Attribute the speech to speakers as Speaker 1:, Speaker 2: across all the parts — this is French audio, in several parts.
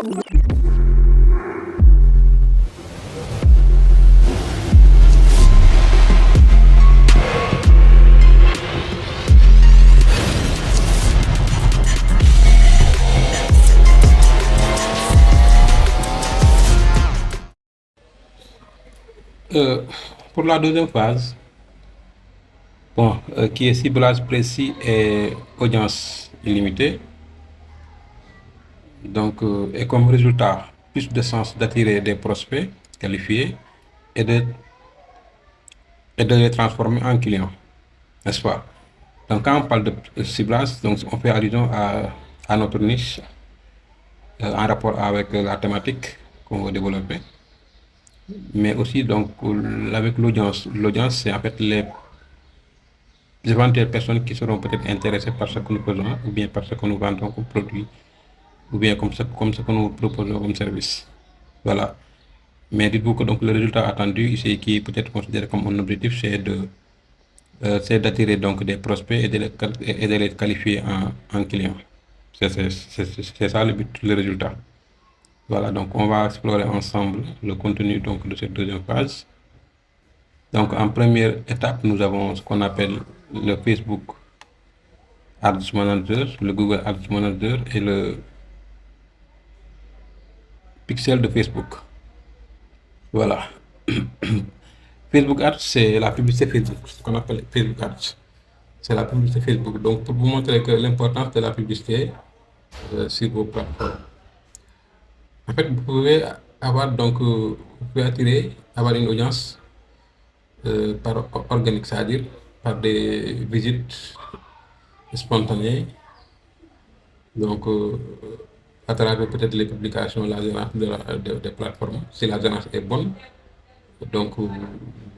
Speaker 1: Euh, pour la deuxième phase, bon, qui est ciblage précis et audience illimitée, donc, et comme résultat, plus de sens d'attirer des prospects qualifiés et de, et de les transformer en clients, n'est-ce pas? Donc, quand on parle de ciblage, donc on fait allusion à notre niche en rapport avec la thématique qu'on veut développer, mais aussi donc avec l'audience. L'audience, c'est en fait les éventuelles personnes qui seront peut-être intéressées par ce que nous faisons, ou bien par ce que nous vendons comme produit, ou bien comme ce que nous proposons comme service. Voilà. Mais dites-vous que donc le résultat attendu ici, qui est peut-être considéré comme un objectif, c'est d'attirer donc des prospects et de les qualifier en clients. C'est ça le but, le résultat. Voilà, donc on va explorer ensemble le contenu donc de cette deuxième phase. Donc en première étape, nous avons ce qu'on appelle le Facebook Ads Manager, le Google Ads Manager et le pixel de Facebook. Voilà. Facebook Ads, c'est la publicité Facebook, ce qu'on appelle Facebook Ads. C'est la publicité Facebook. Donc, pour vous montrer que l'importance de la publicité sur vos plateformes. En fait, vous pouvez avoir donc, vous pouvez attirer, avoir une audience par organique, c'est-à-dire par des visites spontanées. Donc, à travers peut-être les publications, la gérance des plateformes, si la gérance est bonne. Donc, vous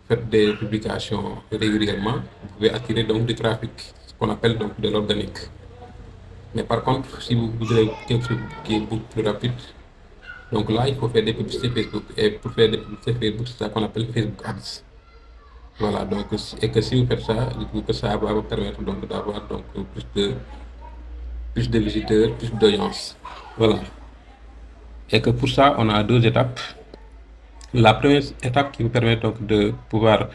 Speaker 1: faites des publications régulièrement, vous pouvez attirer donc du trafic, ce qu'on appelle donc de l'organique. Mais par contre, si vous voudrez quelque chose qui est beaucoup plus rapide, donc là, il faut faire des publicités Facebook. Et pour faire des publicités Facebook, c'est ça qu'on appelle Facebook Ads. Voilà, donc, et que si vous faites ça, dites-vous que ça va vous permettre donc d'avoir donc plus de visiteurs, plus d'audience. Voilà. Et que pour ça, on a deux étapes. La première étape qui vous permet donc de pouvoir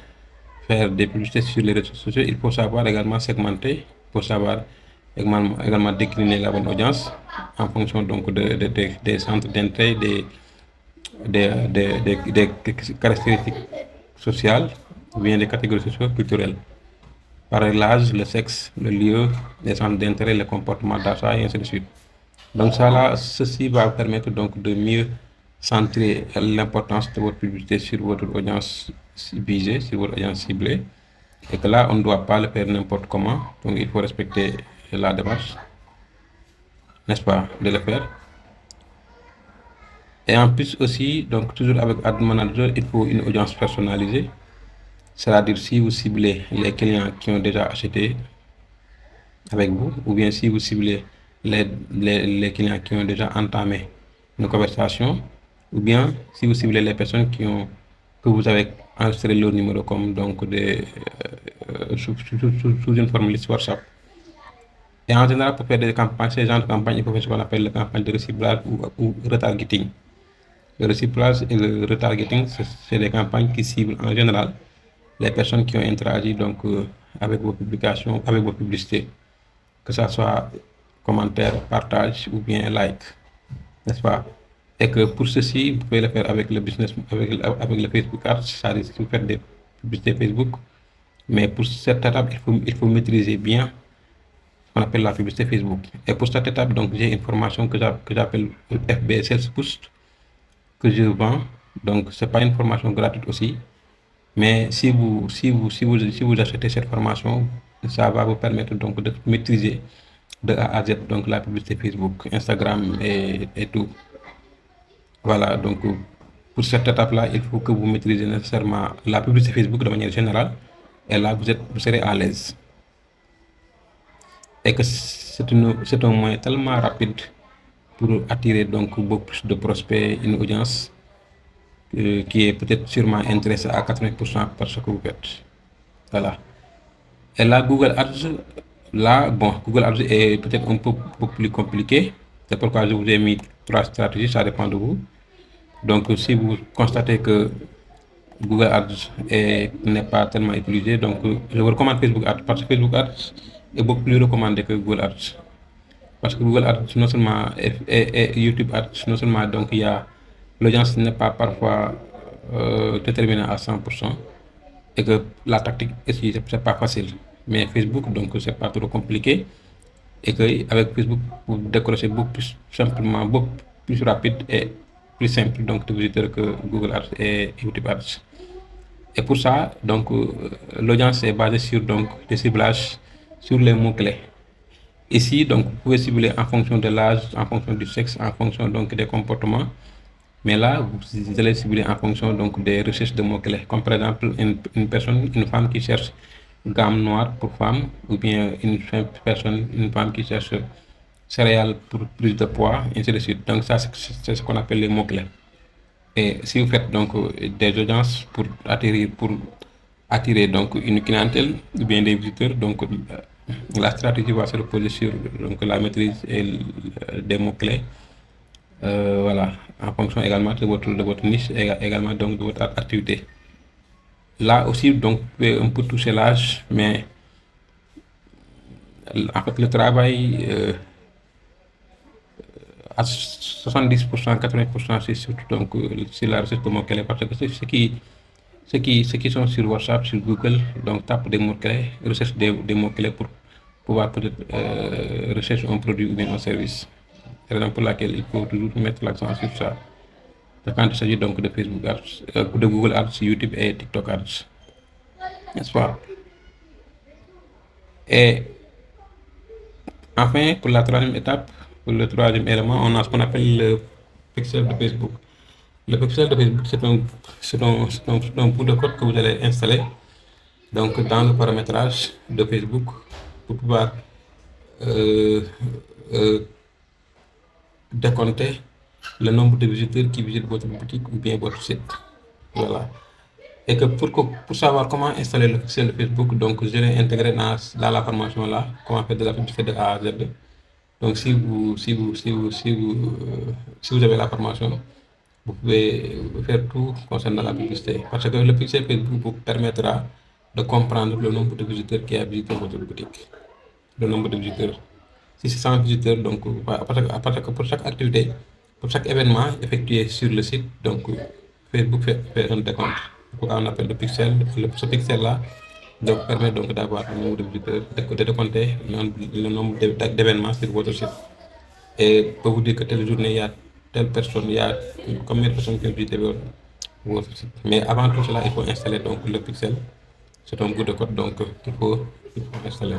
Speaker 1: faire des publicités sur les réseaux sociaux, il faut savoir également segmenter, il faut savoir également décliner la bonne audience en fonction donc des centres d'intérêt, des caractéristiques sociales ou bien des catégories socio-culturelles. Par l'âge, le sexe, le lieu, les centres d'intérêt, le comportement d'achat et ainsi de suite. Donc ça là, ceci va permettre donc de mieux centrer l'importance de votre publicité sur votre audience visée, sur votre audience ciblée. Et que là, on ne doit pas le faire n'importe comment. Donc il faut respecter la démarche, n'est-ce pas, de le faire. Et en plus aussi, donc toujours avec Ad Manager, il faut une audience personnalisée. C'est-à-dire si vous ciblez les clients qui ont déjà acheté avec vous, ou bien si vous ciblez les clients qui ont déjà entamé une conversation, ou bien si vous ciblez les personnes que vous avez enregistré leur numéro comme donc sous une forme liste WhatsApp. Et en général, pour faire des campagnes, ces genres de campagnes, il faut faire ce qu'on appelle la campagne de reciblage ou retargeting. Le recyclage et le retargeting, c'est des campagnes qui ciblent en général les personnes qui ont interagi donc avec vos publications, avec vos publicités, que ce soit commentaire, partage ou bien like, n'est-ce pas? Et que pour ceci, vous pouvez le faire avec le business, avec le Facebook Ads, c'est-à-dire si vous faites des publicités Facebook. Mais pour cette étape, il faut maîtriser bien ce qu'on appelle la publicité Facebook. Et pour cette étape, donc j'ai une formation que j'appelle FB Sales Boost que je vends. Donc c'est pas une formation gratuite aussi. Mais si vous achetez cette formation, ça va vous permettre donc de maîtriser de A à Z donc la publicité Facebook, Instagram et tout. Voilà, donc pour cette étape-là, il faut que vous maîtrisez nécessairement la publicité Facebook de manière générale. Et là, vous serez à l'aise. Et que c'est un moyen tellement rapide pour attirer donc beaucoup plus de prospects, une audience qui est peut-être sûrement intéressée à 80% par ce que vous faites. Voilà. Et là, Google Ads, là, bon, Google Ads est peut-être un peu beaucoup plus compliqué. C'est pourquoi je vous ai mis trois stratégies, ça dépend de vous. Donc, si vous constatez que Google Ads n'est pas tellement utilisé, donc je vous recommande Facebook Ads parce que Facebook Ads est beaucoup plus recommandé que Google Ads. Parce que Google Ads, non seulement, et YouTube Ads, non seulement, donc il y a l'audience n'est pas parfois déterminée à 100% et que la tactique aussi, c'est pas facile. Mais Facebook, donc c'est pas trop compliqué et que avec Facebook, vous décrochez beaucoup plus simplement, beaucoup plus rapide et plus simple donc de visiteurs que Google Ads et YouTube Ads. Et pour ça, donc l'audience est basée sur donc des ciblages sur les mots-clés. Ici, donc, vous pouvez cibler en fonction de l'âge, en fonction du sexe, en fonction donc des comportements. Mais là, vous allez cibler en fonction donc des recherches de mots-clés. Comme par exemple une personne, une femme qui cherche gamme noire pour femme, ou bien une femme qui cherche céréales pour plus de poids, et ainsi de suite. Donc ça, c'est ce qu'on appelle les mots-clés. Et si vous faites donc des audiences pour attirer donc une clientèle ou bien des visiteurs, donc la stratégie va se reposer sur donc, la maîtrise des mots-clés. Voilà, en fonction également de votre niche et également donc de votre activité. Là aussi, donc, vous pouvez un peu toucher l'âge, mais en fait, le travail à 70%, 80%, c'est surtout donc sur la recherche de mots-clés parce que ceux qui sont sur WhatsApp, sur Google, donc tapent des mots-clés, recherchent des mots-clés pour pouvoir peut-être rechercher un produit ou bien un service. C'est la raison pour laquelle il faut toujours mettre l'accent sur ça. Quand il s'agit donc de Facebook Ads, de Google Ads, YouTube et TikTok Ads. N'est-ce pas? Et enfin, pour la troisième étape, pour le troisième élément, on a ce qu'on appelle le pixel de Facebook. Le pixel de Facebook, c'est un bout de code que vous allez installer donc, dans le paramétrage de Facebook pour pouvoir euh, euh, décompter le nombre de visiteurs qui visitent votre boutique ou bien votre site. Voilà. Et que pour savoir comment installer le pixel de Facebook, donc je l'ai intégré dans la formation là, comment faire de la publicité de A à Z. Donc si vous avez la formation, vous pouvez faire tout concernant la publicité. Parce que le pixel Facebook vous permettra de comprendre le nombre de visiteurs qui a visité votre boutique. Le nombre de visiteurs. Si c'est 100 visiteurs, donc parce que pour chaque activité, pour chaque événement effectué sur le site, donc Facebook fait un décompte. Pourquoi on appelle le pixel. Ce pixel-là donc, permet donc d'avoir le nombre de visiteurs, de décompter le nombre d'événements sur votre site. Et peut vous dire que telle journée, il y a telle personne, il y a combien de personnes qui ont visité votre site. Mais avant tout cela, il faut installer donc le pixel. C'est un bout de code donc il faut installer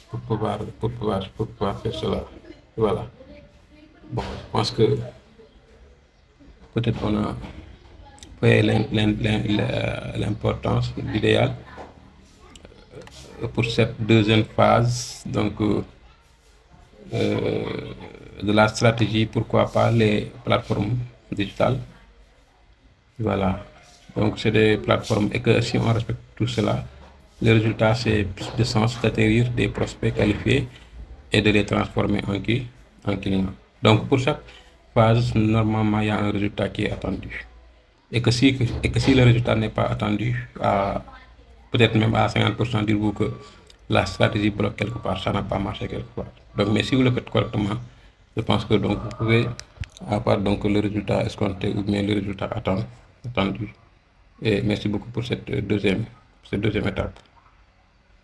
Speaker 1: pour pouvoir faire cela. Voilà. Bon, je pense que peut-être on a fait l'importance, l'idéal pour cette deuxième phase donc de la stratégie, pourquoi pas les plateformes digitales. Voilà. Donc c'est des plateformes et que si on respecte tout cela, le résultat c'est plus de sens d'atterrir des prospects qualifiés et de les transformer en clients. Donc pour chaque phase, normalement il y a un résultat qui est attendu. Et que si le résultat n'est pas attendu, peut-être même à 50%, dites-vous que la stratégie bloque quelque part, ça n'a pas marché quelque part. Donc, mais si vous le faites correctement, je pense que donc vous pouvez avoir donc le résultat escompté ou bien le résultat attendu. Et merci beaucoup pour cette deuxième étape.